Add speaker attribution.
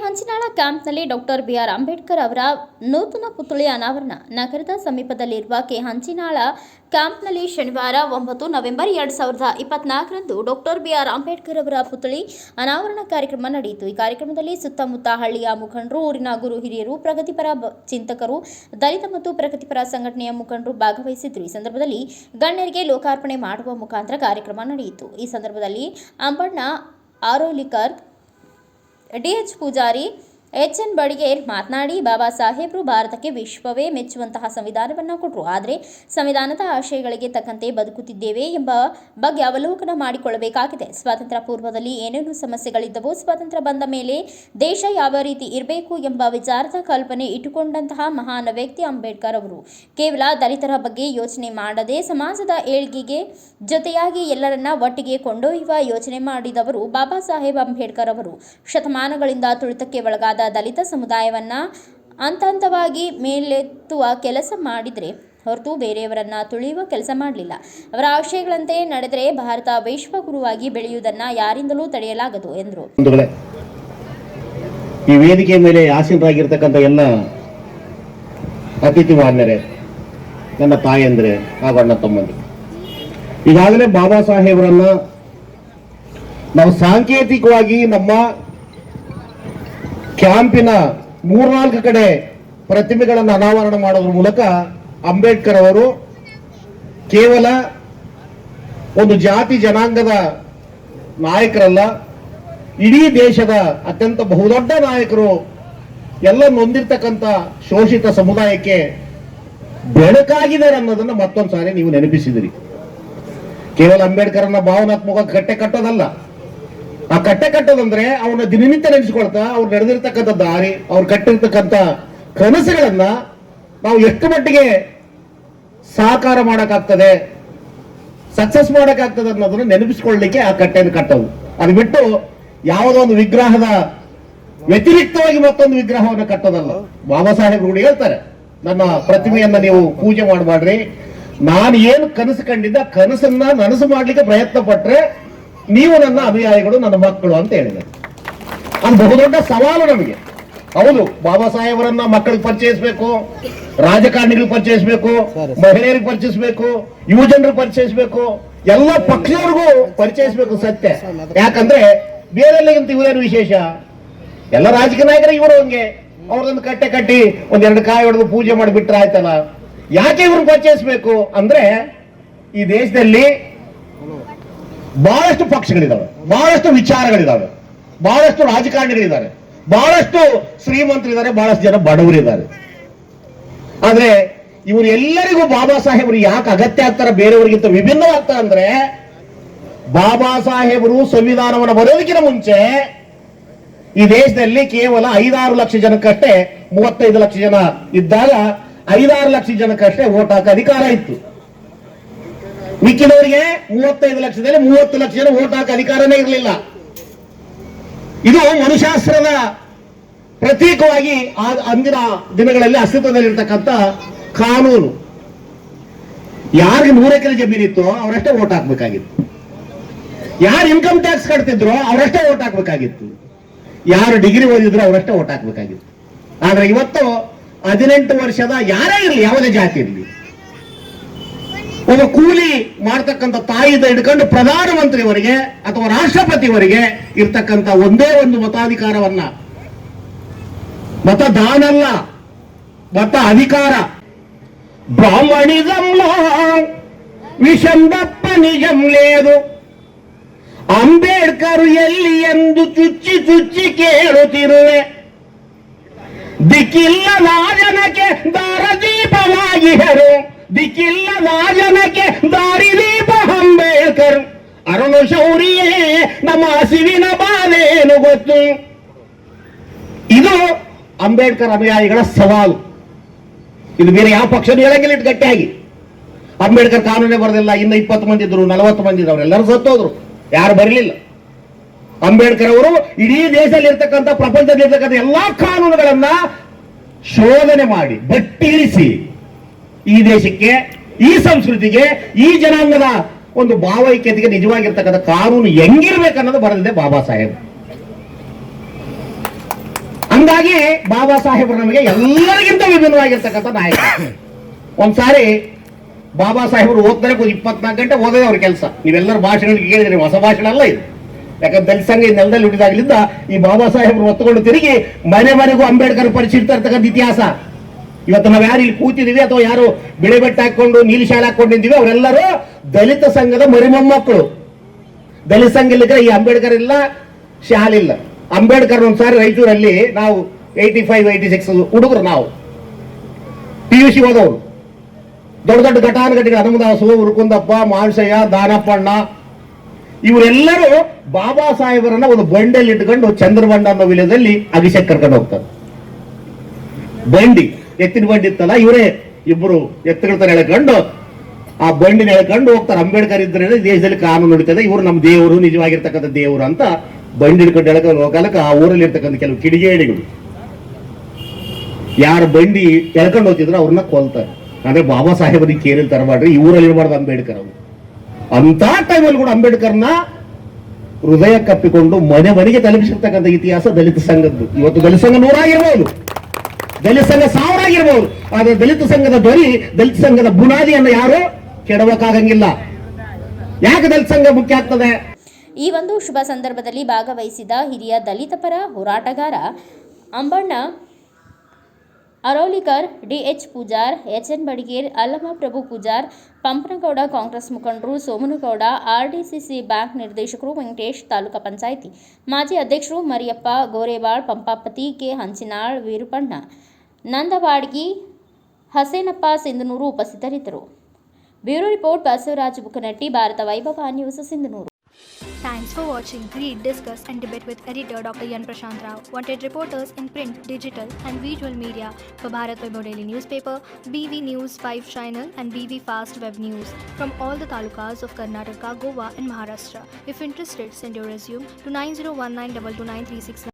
Speaker 1: Hanchinal ಕ್ಯಾಂಪ್ನಲ್ಲಿ doctor B R Ambedkar ಅವರ ನೂತನ ಪುತ್ಥಳಿ ಅನಾವರಣ. ನಗರದ ಸಮೀಪದಲ್ಲಿರುವ ಹಂಚಿನಾಳ ಕ್ಯಾಂಪ್ನಲ್ಲಿ ಶನಿವಾರ 9 ನವೆಂಬರ್ 2024ರಂದು ಡಾಕ್ಟರ್ ಬಿಆರ್ ಅಂಬೇಡ್ಕರ್ ಅವರ ಪುತ್ಥಳಿ ಅನಾವರಣ ಕಾರ್ಯಕ್ರಮ ನಡೆಯಿತು. ಈ ಕಾರ್ಯಕ್ರಮದಲ್ಲಿ ಸುತ್ತಮುತ್ತ ಹಳ್ಳಿಯ ಮುಖಂಡರು, ಊರಿನ ಗುರು ಹಿರಿಯರು, ಪ್ರಗತಿಪರ ಚಿಂತಕರು, ದಲಿತ ಮತ್ತು ಪ್ರಗತಿಪರ ಸಂಘಟನೆಯ ಮುಖಂಡರು ಭಾಗವಹಿಸಿದ್ದರು. ಈ ಸಂದರ್ಭದಲ್ಲಿ ಗಣ್ಯರಿಗೆ ಲೋಕಾರ್ಪಣೆ ಮಾಡುವ ಮುಖಾಂತರ ಕಾರ್ಯಕ್ರಮ ನಡೆಯಿತು. ಈ ಸಂದರ್ಭದಲ್ಲಿ ಅಂಬಣ್ಣ ಆರೋಲಿಕರ್, ಡಿಎಚ್ ಪೂಜಾರಿ, ಎಚ್ಎನ್ ಬಡಿಗೇರ್ ಮಾತನಾಡಿ, ಬಾಬಾ ಸಾಹೇಬರು ಭಾರತಕ್ಕೆ ವಿಶ್ವವೇ ಮೆಚ್ಚುವಂತಹ ಸಂವಿಧಾನವನ್ನು ಕೊಟ್ಟರು. ಆದರೆ ಸಂವಿಧಾನದ ಆಶಯಗಳಿಗೆ ತಕ್ಕಂತೆ ಬದುಕುತ್ತಿದ್ದೇವೆ ಎಂಬ ಬಗ್ಗೆ ಅವಲೋಕನ ಮಾಡಿಕೊಳ್ಳಬೇಕಾಗಿದೆ. ಸ್ವಾತಂತ್ರ್ಯ ಪೂರ್ವದಲ್ಲಿ ಏನೇನು ಸಮಸ್ಯೆಗಳಿದ್ದವೋ, ಸ್ವಾತಂತ್ರ್ಯ ಬಂದ ಮೇಲೆ ದೇಶ ಯಾವ ರೀತಿ ಇರಬೇಕು ಎಂಬ ವಿಚಾರದ ಕಲ್ಪನೆ ಇಟ್ಟುಕೊಂಡಂತಹ ಮಹಾನ್ ವ್ಯಕ್ತಿ ಅಂಬೇಡ್ಕರ್ ಅವರು. ಕೇವಲ ದಲಿತರ ಬಗ್ಗೆ ಯೋಚನೆ ಮಾಡದೆ ಸಮಾಜದ ಏಳ್ಗೆಗೆ ಜೊತೆಯಾಗಿ ಎಲ್ಲರನ್ನ ಒಟ್ಟಿಗೆ ಕೊಂಡೊಯ್ಯುವ ಯೋಚನೆ ಮಾಡಿದವರು ಬಾಬಾ ಸಾಹೇಬ್ ಅಂಬೇಡ್ಕರ್ ಅವರು. ಶತಮಾನಗಳಿಂದ ತುಳಿತಕ್ಕೆ ಒಳಗಾದ ದಲಿತ ಸಮುದಾಯವನ್ನ ಹಂತವಾಗಿ ಮೇಲೆತ್ತುವ ಕೆಲಸ ಮಾಡಿದರೆ ಹೊರತು ಬೇರೆಯವರನ್ನ ತುಳಿಯುವ ಕೆಲಸ ಮಾಡಲಿಲ್ಲ. ಅವರ ಆಶಯಗಳಂತೆ ನಡೆದರೆ ಭಾರತ ವಿಶ್ವಗುರುವಾಗಿ ಬೆಳೆಯುವುದನ್ನು ಯಾರಿಂದಲೂ ತಡೆಯಲಾಗದು ಎಂದರು.
Speaker 2: ಈ ವೇದಿಕೆ ಮೇಲೆ ಆಸೀನರಾಗಿರ್ತಕ್ಕಂಥ ಎಲ್ಲ ಅತಿಥಿ ಮಾನ್ಯರೇ, ನನ್ನ ತಾಯಂದ್ರೆ ಹಾಗೂ ಅಣ್ಣ ತಮ್ಮಂದ್ರೆ, ಈಗಾಗಲೇ ಬಾಬಾ ಸಾಹೇಬರನ್ನ ನಾವು ಸಾಂಕೇತಿಕವಾಗಿ ನಮ್ಮ ಕ್ಯಾಂಪಿನ 3-4 ಕಡೆ ಪ್ರತಿಮೆಗಳನ್ನು ಅನಾವರಣ ಮಾಡೋದ್ರ ಮೂಲಕ ಅಂಬೇಡ್ಕರ್ ಅವರು ಕೇವಲ ಒಂದು ಜಾತಿ ಜನಾಂಗದ ನಾಯಕರಲ್ಲ, ಇಡೀ ದೇಶದ ಅತ್ಯಂತ ಬಹುದೊಡ್ಡ ನಾಯಕರು. ಎಲ್ಲ ನೊಂದಿರ್ತಕ್ಕಂಥ ಶೋಷಿತ ಸಮುದಾಯಕ್ಕೆ ಬೆಳಕಾಗಿದೆ ಅನ್ನೋದನ್ನ ಮತ್ತೊಂದು ಸಾರಿ ನೀವು ನೆನಪಿಸಿದಿರಿ. ಕೇವಲ ಅಂಬೇಡ್ಕರ್ನ ಭಾವನಾತ್ಮಕ ಕಟ್ಟೆ ಕಟ್ಟೋದಲ್ಲ, ಆ ಕಟ್ಟೆ ಕಟ್ಟೋದಂದ್ರೆ ಅವನ್ನ ದಿನನಿತ್ಯ ನೆನೆಸ್ಕೊಳ್ತಾ ಅವ್ರು ನಡೆದಿರ್ತಕ್ಕಂಥ ದಾರಿ, ಅವ್ರು ಕಟ್ಟಿರ್ತಕ್ಕಂಥ ಕನಸುಗಳನ್ನ ನಾವು ಎಷ್ಟು ಮಟ್ಟಿಗೆ ಸಾಕಾರ ಮಾಡಕ್ಕಾಗ್ತದೆ, ಸಕ್ಸಸ್ ಮಾಡಕ್ಕಾಗ್ತದೆ ಅನ್ನೋದನ್ನ ನೆನಪಿಸ್ಕೊಳ್ಳಲಿಕ್ಕೆ ಆ ಕಟ್ಟೆಯನ್ನು ಕಟ್ಟೋದು. ಅದು ಬಿಟ್ಟು ಯಾವುದೋ ಒಂದು ವಿಗ್ರಹದ ವ್ಯತಿರಿಕ್ತವಾಗಿ ಮತ್ತೊಂದು ವಿಗ್ರಹವನ್ನು ಕಟ್ಟೋದಲ್ಲ. ಬಾಬಾ ಸಾಹೇಬ್ ಕೂಡ ಹೇಳ್ತಾರೆ, ನನ್ನ ಪ್ರತಿಮೆಯನ್ನ ನೀವು ಪೂಜೆ ಮಾಡಬೇಡ್ರಿ, ನಾನು ಏನು ಕನಸು ಕಂಡಿದ್ದ ಕನಸನ್ನ ನನಸು ಮಾಡ್ಲಿಕ್ಕೆ ಪ್ರಯತ್ನ ಪಟ್ರೆ ನೀವು ನನ್ನ ಅನುಯಾಯಿಗಳು, ನನ್ನ ಮಕ್ಕಳು ಅಂತ ಹೇಳಿದ್ದಾರೆ. ಅದು ಬಹುದೊಡ್ಡ ಸವಾಲು ನಮಗೆ. ಹೌದು, ಬಾಬಾ ಸಾಹೇಬರನ್ನ ಮಕ್ಕಳಿಗೆ ಪರಿಚಯಿಸಬೇಕು, ರಾಜಕಾರಣಿಗಳಿಗೆ ಪರಿಚಯಿಸಬೇಕು, ಮಹಿಳೆಯರಿಗೆ ಪರಿಚಯಿಸಬೇಕು, ಯುವ ಜನರಿಗೆ ಪರಿಚಯಿಸಬೇಕು, ಎಲ್ಲ ಪಕ್ಷದವ್ರಿಗೂ ಪರಿಚಯಿಸಬೇಕು. ಸತ್ಯ. ಯಾಕಂದ್ರೆ ಬೇರೆಲ್ಲಗಿಂತ ಇವರೇನು ವಿಶೇಷ? ಎಲ್ಲ ರಾಜಕೀಯ ನಾಯಕರ ಇವರು ಹಂಗೆ ಅವ್ರದೊಂದು ಕಟ್ಟೆ ಕಟ್ಟಿ ಒಂದೆರಡು ಕಾಯಿ ಹೊಡೆದು ಪೂಜೆ ಮಾಡಿಬಿಟ್ರೆ ಆಯ್ತಲ್ಲ. ಯಾಕೆ ಇವ್ರನ್ನ ಪರಿಚಯಿಸಬೇಕು ಅಂದ್ರೆ, ಈ ದೇಶದಲ್ಲಿ ಬಹಳಷ್ಟು ಪಕ್ಷಗಳಿದಾವೆ, ಬಹಳಷ್ಟು ವಿಚಾರಗಳಿದಾವೆ, ಬಹಳಷ್ಟು ರಾಜಕಾರಣಿಗಳಿದ್ದಾರೆ, ಬಹಳಷ್ಟು ಶ್ರೀಮಂತರಿದ್ದಾರೆ, ಬಹಳಷ್ಟು ಜನ ಬಡವರಿದ್ದಾರೆ. ಆದ್ರೆ ಇವರು ಎಲ್ಲರಿಗೂ ಬಾಬಾ ಸಾಹೇಬರು ಯಾಕೆ ಅಗತ್ಯ ಆಗ್ತಾರೆ, ಬೇರೆಯವರಿಗಿಂತ ವಿಭಿನ್ನವಾಗ್ತಾರೆ ಅಂದ್ರೆ, ಬಾಬಾ ಸಾಹೇಬರು ಸಂವಿಧಾನವನ್ನು ಬರೆಯೋದಕ್ಕಿಂತ ಮುಂಚೆ ಈ ದೇಶದಲ್ಲಿ ಕೇವಲ 5-6 ಲಕ್ಷ ಜನಕ್ಕಷ್ಟೇ, 35 ಲಕ್ಷ ಜನ ಇದ್ದಾಗ 5-6 ಲಕ್ಷ ಜನಕ್ಕಷ್ಟೇ ವೋಟ್ ಹಾಕೋ ಅಧಿಕಾರ ಇತ್ತು. ಮಿಕ್ಕಿದವರಿಗೆ 35 ಲಕ್ಷದಲ್ಲಿ 30 ಲಕ್ಷ ಜನ ವೋಟ್ ಹಾಕೋ ಅಧಿಕಾರನೇ ಇರಲಿಲ್ಲ. ಇದು ಮನುಶಾಸ್ತ್ರದ ಪ್ರತೀಕವಾಗಿ ಅಂದಿನ ದಿನಗಳಲ್ಲಿ ಅಸ್ತಿತ್ವದಲ್ಲಿರ್ತಕ್ಕಂಥ ಕಾನೂನು. ಯಾರಿಗೆ 100 ಎಕರೆ ಜಮೀನಿತ್ತೋ ಅವರಷ್ಟೇ ವೋಟ್ ಹಾಕ್ಬೇಕಾಗಿತ್ತು, ಯಾರು ಇನ್ಕಮ್ ಟ್ಯಾಕ್ಸ್ ಕಟ್ತಿದ್ರು ಅವರಷ್ಟೇ ವೋಟ್ ಹಾಕ್ಬೇಕಾಗಿತ್ತು, ಯಾರು ಡಿಗ್ರಿ ಓದಿದ್ರು ಅವರಷ್ಟೇ ವೋಟ್ ಹಾಕ್ಬೇಕಾಗಿತ್ತು. ಆದ್ರೆ ಇವತ್ತು 18 ವರ್ಷದ ಯಾರೇ ಇರಲಿ, ಯಾವುದೇ ಜಾತಿ ಇರಲಿ, ಒಬ್ಬ ಕೂಲಿ ಮಾಡ್ತಕ್ಕಂಥ ತಾಯಿಯಿಂದ ಹಿಡ್ಕೊಂಡು ಪ್ರಧಾನಮಂತ್ರಿಯವರಿಗೆ ಅಥವಾ ರಾಷ್ಟ್ರಪತಿಯವರಿಗೆ ಇರ್ತಕ್ಕಂಥ ಒಂದೇ ಒಂದು ಮತಾಧಿಕಾರವನ್ನ, మతదాన అల్ల మత అధికార బ్రాహ్మణిజంలో విషం తప్ప నిజం లేదు. ಅಂಬೇಡ್ಕರ್ ಎಲ್ಲಿ ಎಂದು ಚುಚ್ಚಿ ಚುಚ್ಚಿ ಕೇಳುತ್ತಿರುವೆ, ದಿಕ್ಕಿಲ್ಲದ ಜನಕ್ಕೆ ದಾರದೀಪವಾಗಿಹರು, ದಿಕ್ಕಿಲ್ಲದ ಜನಕ್ಕೆ ದಾರಿದೀಪ ಅಂಬೇಡ್ಕರ್. ಅರುಣ ಶೌರ್ಯೇ ನಮ್ಮ ಹಸಿವಿನ ಬಾಧೇನು ಗೊತ್ತು. ಇದು ಅಂಬೇಡ್ಕರ್ ಅನುಯಾಯಿಗಳ ಸವಾಲು. ಇದು ಬೇರೆ ಯಾವ ಪಕ್ಷನೂ ಹೇಳಂಗಿಲ್ಲ ಇಟ್ಟು ಗಟ್ಟಿಯಾಗಿ. ಅಂಬೇಡ್ಕರ್ ಕಾನೂನೇ ಬರೆದಿಲ್ಲ, ಇನ್ನು 20 ಮಂದಿ ಇದ್ರು, 40 ಮಂದಿ ಇದ್ರು, ಅವರೆಲ್ಲರೂ ಸತ್ತೋದ್ರು, ಯಾರು ಬರಲಿಲ್ಲ. ಅಂಬೇಡ್ಕರ್ ಅವರು ಇಡೀ ದೇಶದಲ್ಲಿ ಇರ್ತಕ್ಕಂಥ, ಪ್ರಪಂಚದಲ್ಲಿ ಇರ್ತಕ್ಕಂಥ ಎಲ್ಲಾ ಕಾನೂನುಗಳನ್ನ ಶೋಧನೆ ಮಾಡಿ ಬಟ್ಟಿರಿಸಿ ಈ ದೇಶಕ್ಕೆ, ಈ ಸಂಸ್ಕೃತಿಗೆ, ಈ ಜನಾಂಗದ ಒಂದು ಭಾವೈಕ್ಯತೆಗೆ ನಿಜವಾಗಿರ್ತಕ್ಕಂಥ ಕಾನೂನು ಹೆಂಗಿರ್ಬೇಕನ್ನೋದು ಬರೆದಿದೆ ಬಾಬಾ ಸಾಹೇಬ್. ಹಂಗಾಗಿ ಬಾಬಾ ಸಾಹೇಬರು ನಮಗೆ ಎಲ್ಲರಿಗಿಂತ ವಿಭಿನ್ನವಾಗಿರ್ತಕ್ಕಂಥ ನಾಯಕ. ಒಂದ್ಸಾರಿ ಬಾಬಾ ಸಾಹೇಬರು ಓದ್ತಾರೆ 24 ಗಂಟೆ ಓದೋದೇ ಅವ್ರ ಕೆಲಸ. ನೀವೆಲ್ಲರೂ ಭಾಷಣಗಳಿಗೆ ಕೇಳಿದ್ರೆ ಹೊಸ ಭಾಷಣ ಅಲ್ಲ ಇದು. ಯಾಕಂದ್ರೆ ದಲಿತ ಸಂಘ ಈ ನೆಲದಲ್ಲಿ ಹುಟ್ಟಿದಾಗಲಿಂದ ಈ ಬಾಬಾ ಸಾಹೇಬರು ಒತ್ತುಕೊಂಡು ತಿರುಗಿ ಮನೆ ಮನೆಗೂ ಅಂಬೇಡ್ಕರ್ ಪರಿಚಯಿಸ್ತಾ ಇರ್ತಕ್ಕಂಥ ಇತಿಹಾಸ. ಇವತ್ತು ನಾವು ಯಾರು ಇಲ್ಲಿ ಕೂತಿದೀವಿ ಅಥವಾ ಯಾರು ಬಿಳೆ ಬೆಟ್ಟ ಹಾಕೊಂಡು ನೀಲಿ ಶಾಲೆ ಹಾಕೊಂಡಿದ್ದೀವಿ ಅವರೆಲ್ಲರೂ ದಲಿತ ಸಂಘದ ಮರಿಮೊಮ್ಮಕ್ಕಳು. ದಲಿತ ಸಂಘ ಇಲ್ಲಿದ್ರೆ ಈ ಅಂಬೇಡ್ಕರ್ ಇಲ್ಲ, ಶಾಲೆ ಇಲ್ಲ. ಅಂಬೇಡ್ಕರ್ ಒಂದ್ಸಾರಿ ರಾಯಚೂರಲ್ಲಿ ನಾವು 85, 86 ಹುಡುಗರು, ನಾವು PUC ಹೋದವರು, ದೊಡ್ಡ ದೊಡ್ಡ ಘಟಾನುಘಟಿಗಳು ಹನುಮದಾಸು, ಉರುಕುಂದಪ್ಪ, ಮಾಂಸಯ್ಯ, ದಾನಪ್ಪಣ್ಣ ಇವರೆಲ್ಲರೂ ಬಾಬಾ ಸಾಹೇಬರನ್ನ ಒಂದು ಬಂಡೆಯಲ್ಲಿ ಇಟ್ಕೊಂಡು ಚಂದ್ರಬಂಡ ಅನ್ನೋ ವಿಲೇಜಲ್ಲಿ ಅಭಿಷೇಕ್ ಕರ್ಕೊಂಡು ಹೋಗ್ತಾರೆ. ಬಂಡಿ, ಎತ್ತಿನ ಬಂಡಿ ಇತ್ತಲ್ಲ, ಇವರೇ ಇಬ್ಬರು ಎತ್ತುಗಳ ತರ ಎಳ್ಕೊಂಡು ಆ ಬಂಡಿನ ಎಳ್ಕೊಂಡು ಹೋಗ್ತಾರೆ. ಅಂಬೇಡ್ಕರ್ ಇದ್ರೆ ದೇಶದಲ್ಲಿ ಕಾನೂನು ನಡೀತದೆ, ಇವರು ನಮ್ಮ ದೇವರು, ನಿಜವಾಗಿರ್ತಕ್ಕಂಥ ದೇವರು ಅಂತ ಬಂಡಿ ಹಿಡ್ಕೊಂಡು ಎಳ್ಕೊಂಡು ಹೋಗಲಕ್ಕ ಆ ಊರಲ್ಲಿ ಇರ್ತಕ್ಕಂಥ ಕೆಲವು ಕಿಡಿಗೇಡಿಗಳು ಯಾರು ಬಂಡಿ ಎಳ್ಕೊಂಡು ಹೋಗ್ತಿದ್ರು ಅವ್ರನ್ನ ಕೊಲ್ತಾರೆ. ಅಂದ್ರೆ ಬಾಬಾ ಸಾಹೇಬರಿಗೆ ಕೇರಳಿ ತರಬಾಡ್ರಿ, ಈ ಊರಲ್ಲಿ ಇರಬಾರ್ದು ಅಂಬೇಡ್ಕರ್ ಅವರು. ಅಂತ ಟೈಮಲ್ಲಿ ಕೂಡ ಅಂಬೇಡ್ಕರ್ನ ಹೃದಯ ಕಪ್ಪಿಕೊಂಡು ಮನೆ ಮನೆಗೆ ತಲುಪಿಸಿರ್ತಕ್ಕಂಥ ಇತಿಹಾಸ ದಲಿತ ಸಂಘದ್ದು. ಇವತ್ತು ದಲಿತ ಸಂಘ 100 ಆಗಿರ್ಬೋದು, ದಲಿತ ಸಂಘ 1000 ಆಗಿರ್ಬೋದು, ಆದ್ರೆ ದಲಿತ ಸಂಘದ ಧ್ವನಿ, ದಲಿತ ಸಂಘದ ಬುನಾದಿಯನ್ನು ಯಾರು ಕೆಡವಕ್ಕಾಗಂಗಿಲ್ಲ. ಯಾಕೆ ದಲಿತ ಸಂಘ ಮುಖ್ಯ ಆಗ್ತದೆ?
Speaker 1: ಈ ಒಂದು ಶುಭ ಸಂದರ್ಭದಲ್ಲಿ ಭಾಗವಹಿಸಿದ ಹಿರಿಯ ದಲಿತ ಪರ ಹೋರಾಟಗಾರ ಅಂಬಣ್ಣ ಅರೌಲಿಕರ್, DH ಪೂಜಾರ್, HN ಬಡಿಗೇರ್, ಅಲ್ಲಮ ಪ್ರಭು ಪೂಜಾರ್, ಪಂಪನಗೌಡ, ಕಾಂಗ್ರೆಸ್ ಮುಖಂಡರು ಸೋಮನಗೌಡ, RDCC ಬ್ಯಾಂಕ್ ನಿರ್ದೇಶಕರು ವೆಂಕಟೇಶ್, ತಾಲೂಕಾ ಪಂಚಾಯಿತಿ ಮಾಜಿ ಅಧ್ಯಕ್ಷರು ಮರಿಯಪ್ಪ ಗೋರೇವಾಳ್, ಪಂಪಾಪತಿ, ಕೆ ಹಂಚಿನಾಳ್, ವೀರಪ್ಪಣ್ಣ, ನಂದವಾಡ್ಗಿ, ಹಸೇನಪ್ಪ ಸಿಂಧನೂರು ಉಪಸ್ಥಿತರಿದ್ದರು. ಬ್ಯೂರೋ ರಿಪೋರ್ಟ್ ಬಸವರಾಜ್ ಬುಕನಟ್ಟಿ, ಭಾರತ ವೈಭವ news, Sindhanur.
Speaker 3: Thanks for watching Read, Discuss and Debate with editor Dr. Yan Prashant Rao. Wanted reporters in print, digital and visual media for Bharat Vaibhav Daily Newspaper, BV News 5 Channel and BV Fast Web News from all the talukas of Karnataka, Goa and Maharashtra. If interested, send your resume to 9019229369.